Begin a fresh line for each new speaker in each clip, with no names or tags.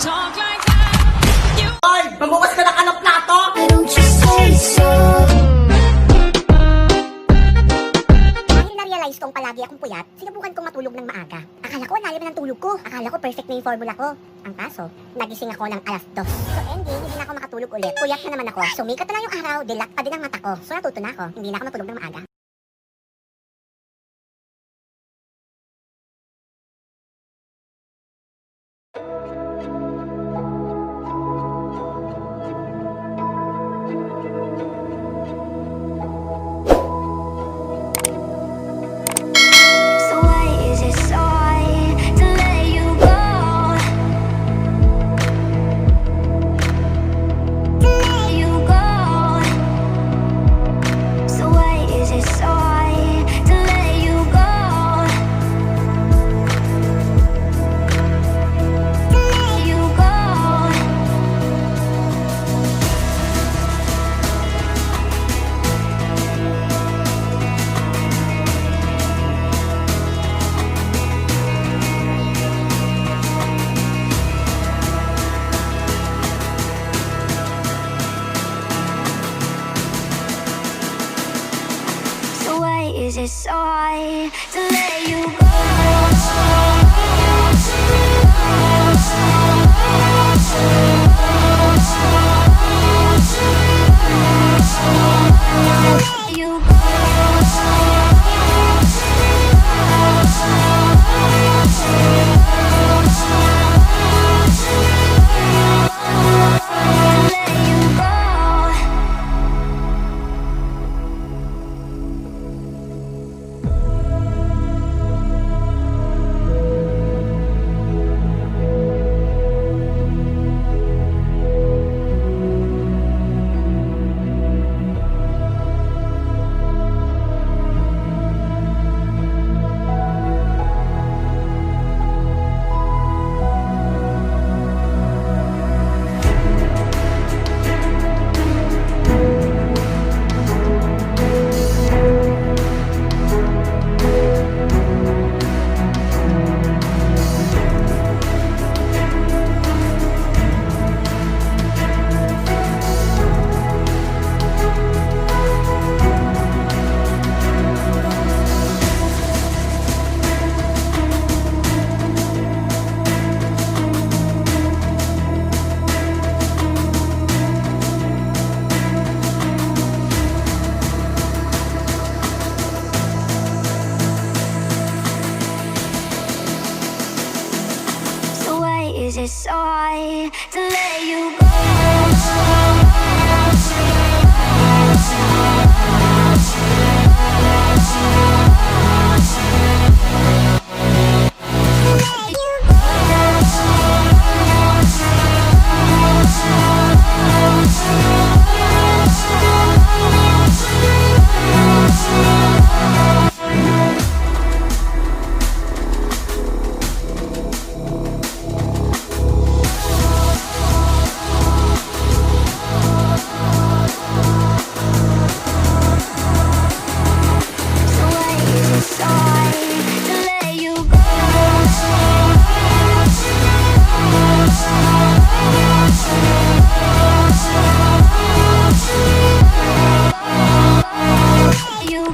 talk like that.
Lloyd, magbukas ka ng anong plato!
Why don't you say so?
Dahil na-realize kong palagi akong puyat, sinubukan kong matulog ng maaga. Akala ko ang lalim ng tulog ko. Akala ko perfect na yung formula ko. Ang kaso, nagising ako ng 2:00. So ending, hindi na ako makatulog ulit. Puyat na naman ako. Sumikat na lang yung araw, dilak pa din ang mata ko. So natuto na ako. Hindi na ako matulog ng maaga.
So why is it so hard to let you go? To let you go. So why is it so hard to let you go? To let you go. So why is it so hard to let you go? Let you go. So why is it so hard to let you go? Let you So why is it so hard to let you go? Let you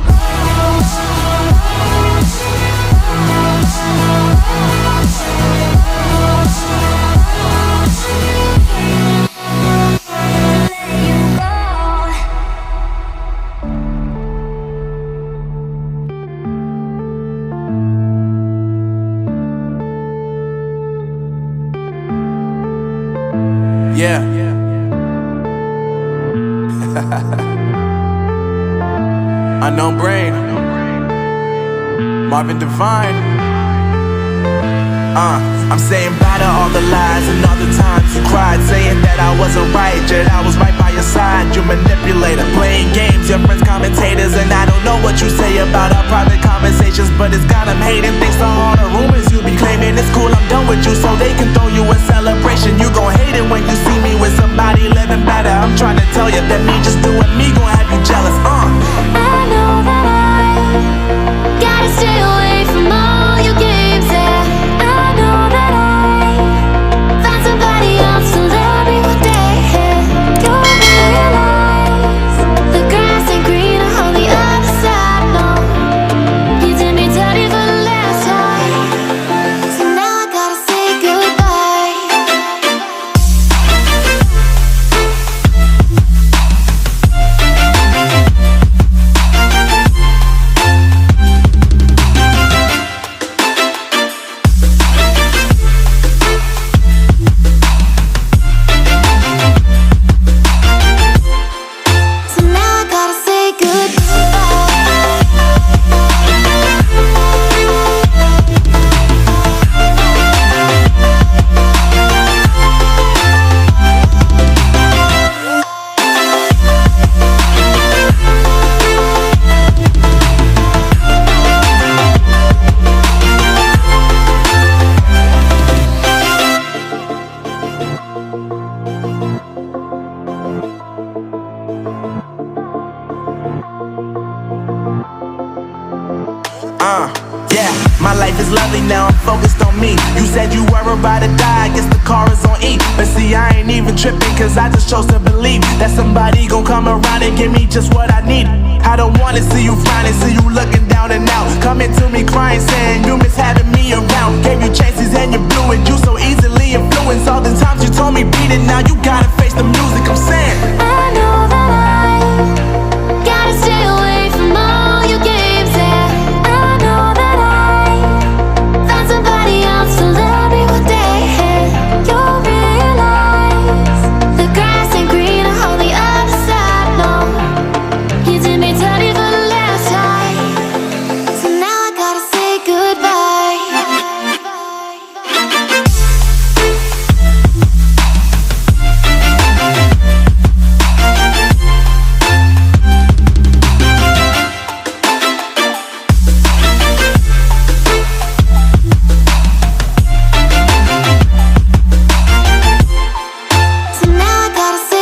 go.
Yeah. Unknown Brain, Marvin Divine. I'm saying bye to all the lies and all the times you cried, saying that I wasn't right, yet I was right by your side. You manipulator, playing games, your friends commentators, and I don't know what you say about our private conversations, but it's got them hating. Thanks to all the rumors you be claiming. It's cool, I'm done with you, so they can throw you a celebration. You gon' hate it when you see me with somebody living better. I'm trying to tell you that me just doing me gon' have you jealous.
I know that I gotta stay away from all your games, yeah. I know that I found somebody
was lovely, now I'm focused on me. You said you were about to die, I guess the car is on E. But see, I ain't even tripping, cause I just chose to believe that somebody gon' come around and give me just what I need. I don't wanna see you frowning, see you looking down and out, coming to me crying, saying you miss having me around. Gave you chances and you blew it, you so easily influenced. All the times you told me beat it, now you gotta face the music, I'm saying
I know that I gotta stay away from all your games, yeah. I know that I found somebody else to love me one day. You'll realize the grass ain't greener on the other side, no. You did me dirty for the last time, so now I gotta say goodbye. So now I gotta say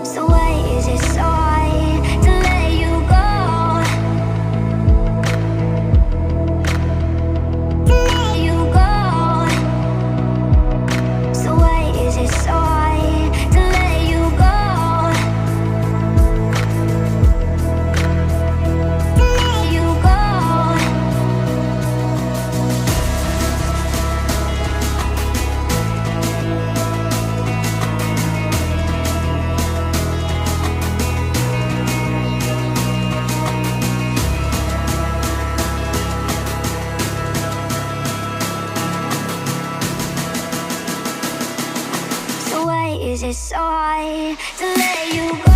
So why is it so hard to let you go? To let you go. So why is it so hard to let you go? To let you go. So why is it so hard to let you go?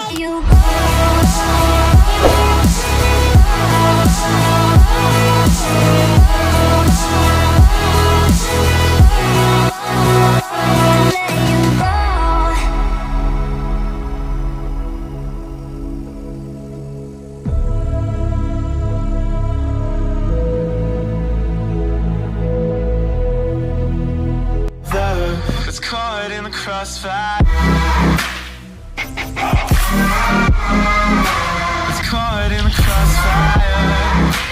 Let you
it's caught in the crossfire. It's caught in the crossfire.